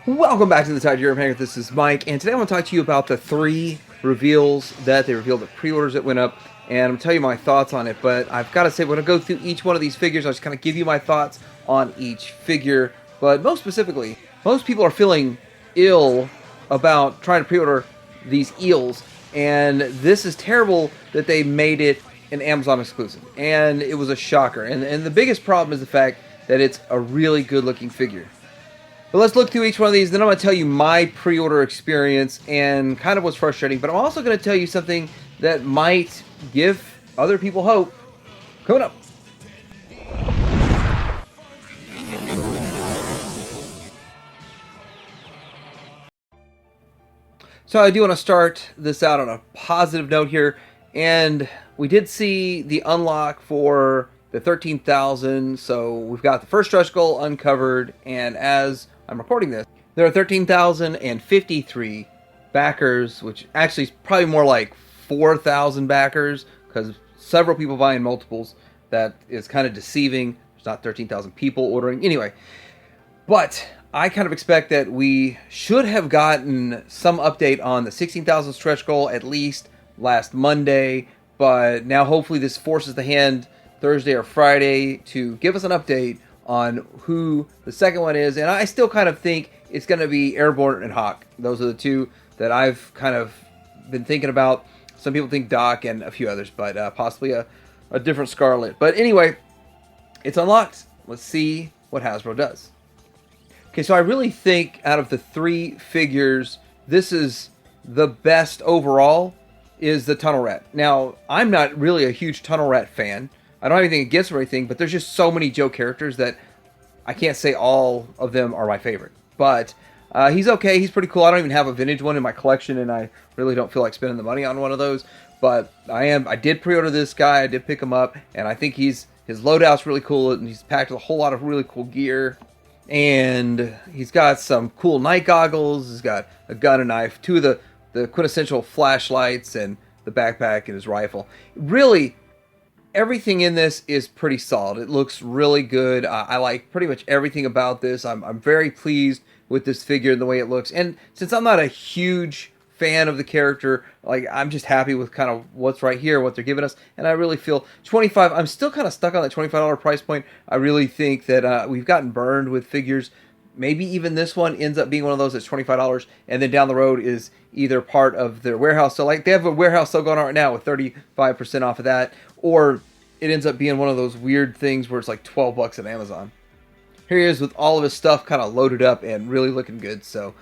Welcome back to the Tide Europe Hangar. This is Mike, and today I want to talk to you about the 3 reveals that they revealed, the pre-orders that went up, and I'm going to tell you my thoughts on it. But I've got to say, when I go through each one of these figures, I'll just kind of give you my thoughts on each figure. But most specifically, most people are feeling ill about trying to pre-order these eels, and this is terrible that they made it an Amazon exclusive, and it was a shocker. And the biggest problem is the fact that it's a really good-looking figure. But let's look through each one of these, then I'm going to tell you my pre-order experience and kind of what's frustrating. But I'm also going to tell you something that might give other people hope. Coming up. So I do want to start this out on a positive note here. And we did see the unlock for the 13,000. So we've got the first stretch goal uncovered. And as I'm recording this, there are 13,053 backers, which actually is probably more like 4,000 backers because several people buying multiples. That is kind of deceiving. There's not 13,000 people ordering. Anyway, but I kind of expect that we should have gotten some update on the 16,000 stretch goal at least last Monday. But now hopefully this forces the hand Thursday or Friday to give us an update on who the second one is, and I still kind of think it's going to be Airborne and Hawk. Those are the two that I've kind of been thinking about. Some people think Doc and a few others, but possibly a different Scarlet. But anyway, it's unlocked. Let's see what Hasbro does. Okay, so I really think out of the 3 figures, this is the best overall, is the Tunnel Rat. Now, I'm not really a huge Tunnel Rat fan. I don't have anything against or anything, but there's just so many Joe characters that I can't say all of them are my favorite. But he's okay. He's pretty cool. I don't even have a vintage one in my collection, and I really don't feel like spending the money on one of those. But I did pre-order this guy. I did pick him up, and I think his loadout's really cool, and he's packed with a whole lot of really cool gear. And he's got some cool night goggles. He's got a gun and knife, 2 of the quintessential flashlights, and the backpack and his rifle. Really, everything in this is pretty solid. It looks really good. I like pretty much everything about this. I'm very pleased with this figure and the way it looks. And since I'm not a huge fan of the character, like, I'm just happy with kind of what's right here, what they're giving us. And I really feel 25. I'm still kind of stuck on that $25 price point. I really think that we've gotten burned with figures. Maybe even this one ends up being one of those that's $25, and then down the road is either part of their warehouse. So, like, they have a warehouse sale going on right now with 35% off of that, or it ends up being one of those weird things where it's like $12 at Amazon. Here he is with all of his stuff kind of loaded up and really looking good. So,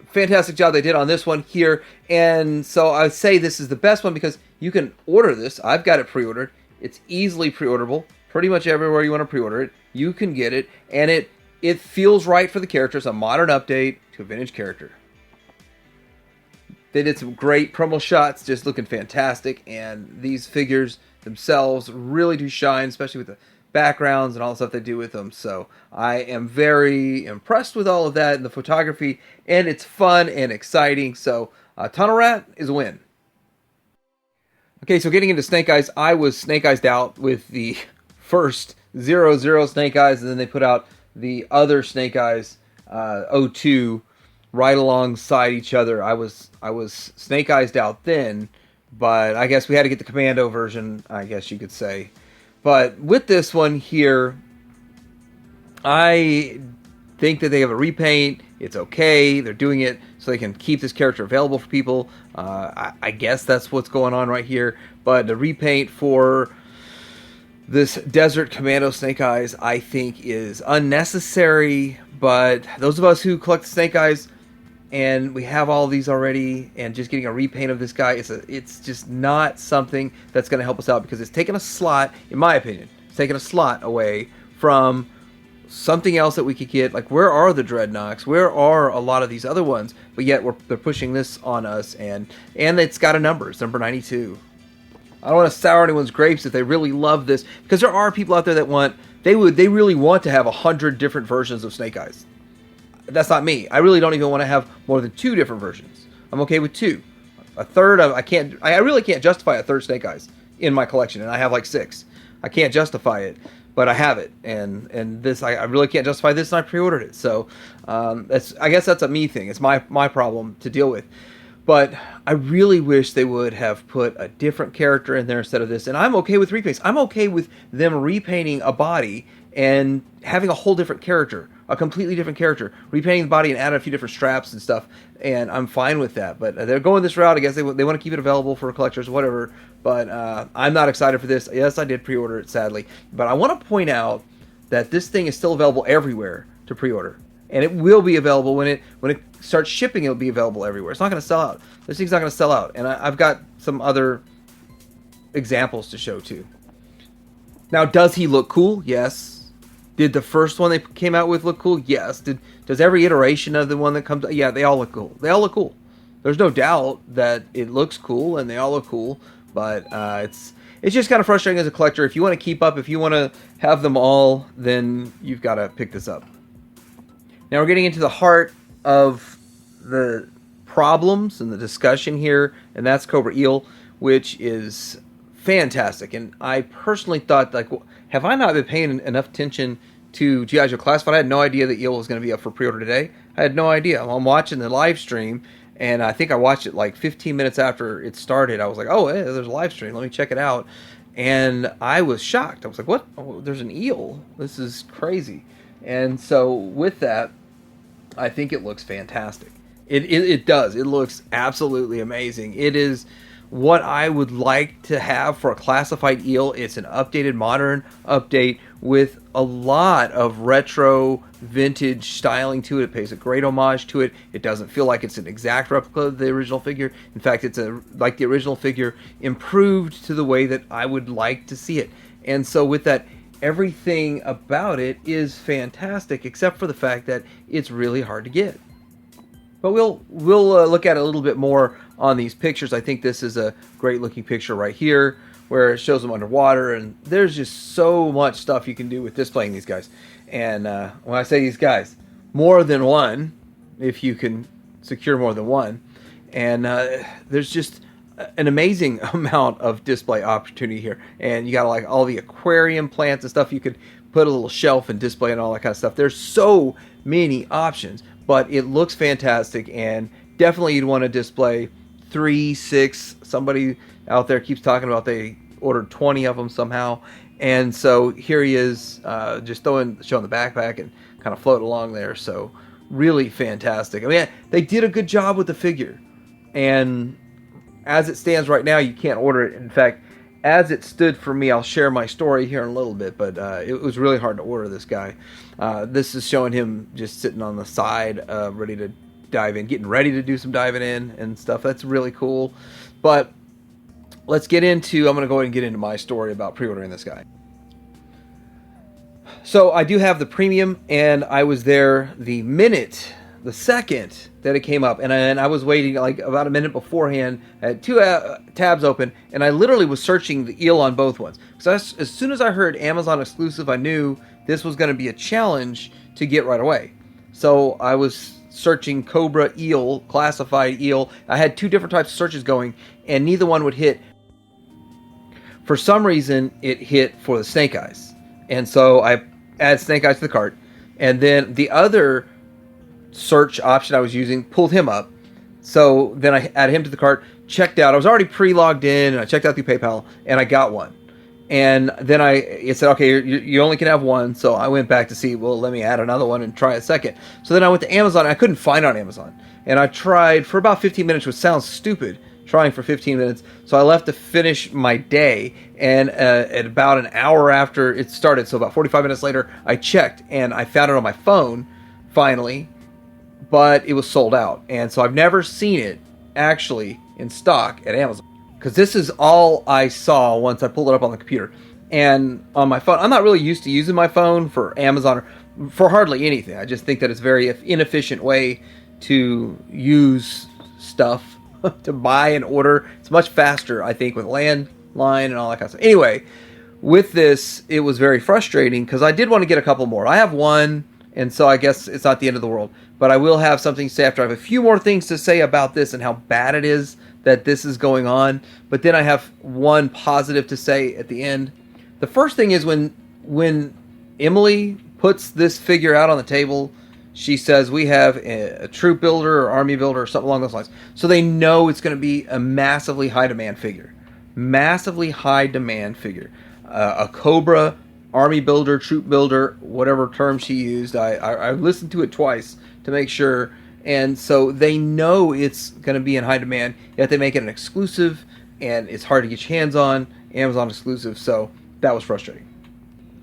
fantastic job they did on this one here. And so I would say this is the best one because you can order this. I've got it pre-ordered. It's easily pre-orderable. Pretty much everywhere you want to pre-order it, you can get it. And it feels right for the character. It's a modern update to a vintage character. They did some great promo shots, just looking fantastic. And these figures themselves really do shine, especially with the backgrounds and all the stuff they do with them. So I am very impressed with all of that and the photography, and it's fun and exciting. So Tunnel Rat is a win. Okay, so getting into Snake Eyes, I was Snake Eyes out with the first 00 Snake Eyes, and then they put out the other Snake Eyes 02 right alongside each other. I was Snake Eyes out then, but I guess we had to get the Commando version, I guess you could say. But with this one here, I think that they have a repaint. It's okay. They're doing it so they can keep this character available for people. I guess that's what's going on right here. But the repaint for this Desert Commando Snake Eyes, I think, is unnecessary. But those of us who collect Snake Eyes, and we have all these already, and just getting a repaint of this guy, it's just not something that's going to help us out, because it's taking a slot, in my opinion, it's taking a slot away from something else that we could get. Like, where are the Dreadnoks? Where are a lot of these other ones? But yet they're pushing this on us, and it's got a number. It's number 92. I don't want to sour anyone's grapes if they really love this, because there are people out there that they really want to have 100 different versions of Snake Eyes. That's not me. I really don't even want to have more than 2 different versions. I'm okay with 2. A third of I really can't justify a third Snake Eyes in my collection, and I have like 6. I can't justify it. but I have it, and this I really can't justify this, and I pre-ordered it. So I guess that's a me thing. It's my problem to deal with. But I really wish they would have put a different character in there instead of this. And I'm okay with repaints. I'm okay with them repainting a body and having a whole different character, a completely different character, repainting the body and adding a few different straps and stuff. And I'm fine with that. But they're going this route. I guess they want to keep it available for collectors, whatever. But I'm not excited for this. Yes, I did pre-order it, sadly. But I want to point out that this thing is still available everywhere to pre-order. And it will be available when it starts shipping. It'll be available everywhere. It's not going to sell out. This thing's not going to sell out. And I've got some other examples to show too. Now, does he look cool? Yes. Did the first one they came out with look cool? Yes. Does every iteration of the one that comes? Yeah, they all look cool. They all look cool. There's no doubt that it looks cool, and they all look cool. But it's just kind of frustrating as a collector. If you want to keep up, if you want to have them all, then you've got to pick this up. Now we're getting into the heart of the problems and the discussion here, and that's Covert Eel, which is fantastic. And I personally thought, like, have I not been paying enough attention to G.I. Joe Classified? I had no idea that Eel was going to be up for pre-order today. I had no idea. I'm watching the live stream, and I think I watched it like 15 minutes after it started. I was like, oh, hey, there's a live stream. Let me check it out. And I was shocked. I was like, what? Oh, there's an eel. This is crazy. And so with that, I think it looks fantastic. It does. It looks absolutely amazing. It is what I would like to have for a classified eel. It's an updated, modern update with a lot of retro, vintage styling to it. It pays a great homage to it. It doesn't feel like it's an exact replica of the original figure. In fact, it's like the original figure improved to the way that I would like to see it. And so with that, everything about it is fantastic, except for the fact that it's really hard to get. But we'll look at it a little bit more on these pictures. I think this is a great looking picture right here, where it shows them underwater, and there's just so much stuff you can do with displaying these guys. And when I say these guys, more than one, if you can secure more than one. And there's just an amazing amount of display opportunity here, and you got like all the aquarium plants and stuff. You could put a little shelf and display and all that kind of stuff. There's so many options, but it looks fantastic, and definitely you'd want to display 3, 6. Somebody out there keeps talking about they ordered 20 of them somehow, and so here he is, just showing the backpack and kind of floating along there. So really fantastic. I mean, they did a good job with the figure, and as it stands right now, you can't order it. In fact, as it stood for me, I'll share my story here in a little bit, but it was really hard to order this guy. This is showing him just sitting on the side, ready to dive in, getting ready to do some diving in and stuff. That's really cool. But let's get into, I'm going to go ahead and get into my story about pre-ordering this guy. So I do have the premium, and I was there the second that it came up, and I was waiting like about a minute beforehand. I had 2 tabs open, and I literally was searching the eel on both ones. So as soon as I heard Amazon exclusive, I knew this was going to be a challenge to get right away. So I was searching Cobra Eel, classified eel. I had 2 different types of searches going, and neither one would hit. For some reason, it hit for the snake eyes, and so I added snake eyes to the cart, and then the other search option I was using pulled him up. So then I added him to the cart, checked out. I was already pre-logged in, and I checked out through PayPal, and I got one. And then it said, okay, you only can have one. So I went back to see, well, let me add another one and try a second. So then I went to Amazon, and I couldn't find it on Amazon. And I tried for about 15 minutes, which sounds stupid, trying for 15 minutes. So I left to finish my day, and at about an hour after it started, so about 45 minutes later, I checked, and I found it on my phone, finally, but it was sold out. And so I've never seen it actually in stock at Amazon, because this is all I saw once I pulled it up on the computer. And on my phone, I'm not really used to using my phone for Amazon or for hardly anything. I just think that it's a very inefficient way to use stuff, to buy and order. It's much faster, I think, with landline and all that kind of stuff. Anyway, with this, it was very frustrating because I did want to get a couple more. I have one, and so I guess it's not the end of the world. But I will have something to say after. I have a few more things to say about this and how bad it is that this is going on. But then I have one positive to say at the end. The first thing is when when Emily puts this figure out on the table, she says we have a troop builder or army builder or something along those lines. So they know it's going to be a massively high demand figure. Massively high demand figure. A Cobra army builder, troop builder, whatever term she used. I listened to it twice to make sure. And so they know it's going to be in high demand, yet they make it an exclusive, and it's hard to get your hands on, Amazon exclusive. So that was frustrating.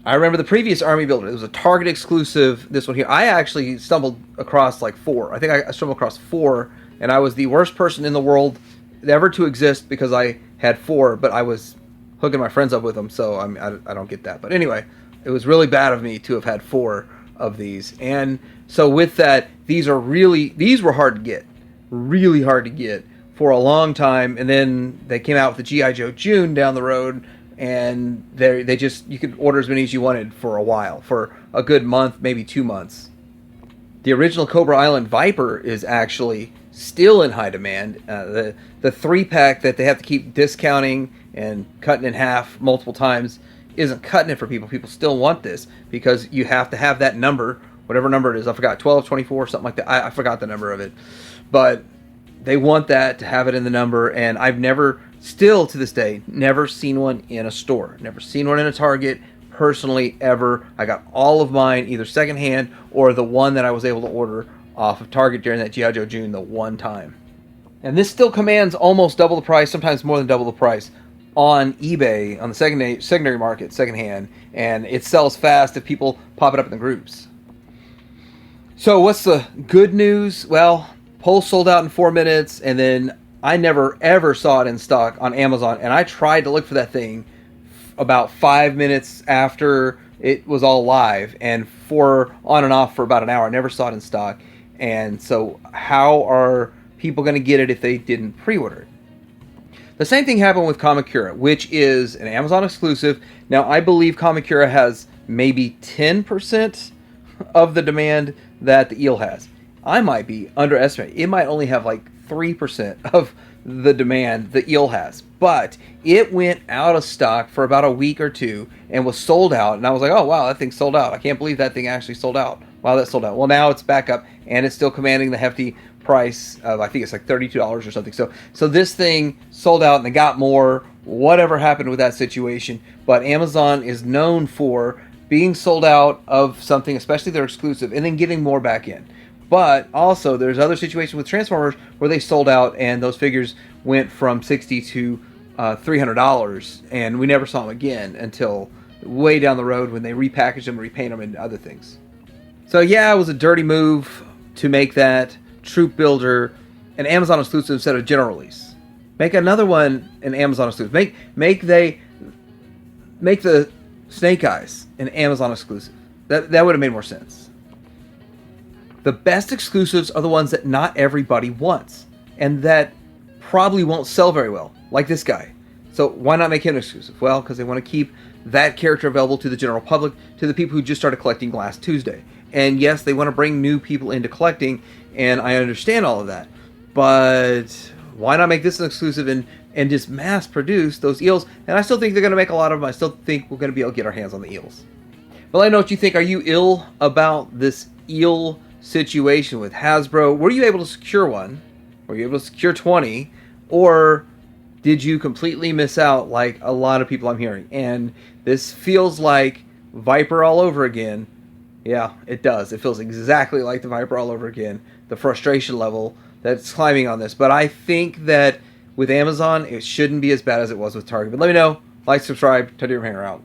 I remember the previous army builder. It was a Target exclusive. This one here, I actually stumbled across like 4. I think I stumbled across 4, and I was the worst person in the world ever to exist because I had 4, but I was hooking my friends up with them, so I don't get that. But anyway, it was really bad of me to have had 4 of these. And so with that, these were hard to get. Really hard to get for a long time. And then they came out with the G.I. Joe June down the road, and you could order as many as you wanted for a while, for a good month, maybe 2 months. The original Cobra Island Viper is actually still in high demand. The 3-pack that they have to keep discounting and cutting in half multiple times isn't cutting it for people. People still want this because you have to have that number, whatever number it is. I forgot, 12, 24, something like that. I forgot the number of it. But they want that to have it in the number, and I've still to this day, never seen one in a store. Never seen one in a Target, personally, ever. I got all of mine either secondhand or the one that I was able to order off of Target during that G.I. Joe June the one time. And this still commands almost double the price, sometimes more than double the price, on eBay, on the secondary market, secondhand, and it sells fast if people pop it up in the groups. So what's the good news? Well, Pulse sold out in 4 minutes, and then I never ever saw it in stock on Amazon, and I tried to look for that thing about 5 minutes after it was all live, and on and off for about an hour. I never saw it in stock. And so how are people going to get it if they didn't pre-order it? The same thing happened with Kamakura, which is an Amazon exclusive. Now, I believe Kamakura has maybe 10% of the demand that the Eel has. I might be underestimating. It might only have like 3% of the demand the Eel has. But it went out of stock for about a week or 2 and was sold out. And I was like, oh, wow, that thing's sold out. I can't believe that thing actually sold out. Wow, that sold out. Well, now it's back up, and it's still commanding the hefty price of, I think it's like $32 or something. So this thing sold out, and they got more. Whatever happened with that situation. But Amazon is known for being sold out of something, especially their exclusive, and then getting more back in. But also, there's other situations with Transformers where they sold out, and those figures went from $60 to $300, and we never saw them again until way down the road when they repackaged them and repaint them into other things. So yeah, it was a dirty move to make that Troop Builder an Amazon exclusive instead of general release. Make another one an Amazon exclusive. Make the Snake Eyes an Amazon exclusive. That would have made more sense. The best exclusives are the ones that not everybody wants, and that probably won't sell very well, like this guy. So why not make him exclusive? Well, because they want to keep that character available to the general public, to the people who just started collecting last Tuesday. And yes, they want to bring new people into collecting, and I understand all of that. But why not make this an exclusive and just mass produce those eels? And I still think they're going to make a lot of them. I still think we're going to be able to get our hands on the eels. Well, I know what you think. Are you ill about this eel situation with Hasbro? Were you able to secure one? Were you able to secure 20? Or did you completely miss out like a lot of people I'm hearing? And this feels like Viper all over again. Yeah, it does. It feels exactly like the Viper all over again. The frustration level that's climbing on this. But I think that with Amazon, it shouldn't be as bad as it was with Target. But let me know. Like, subscribe. Tell your hanger out.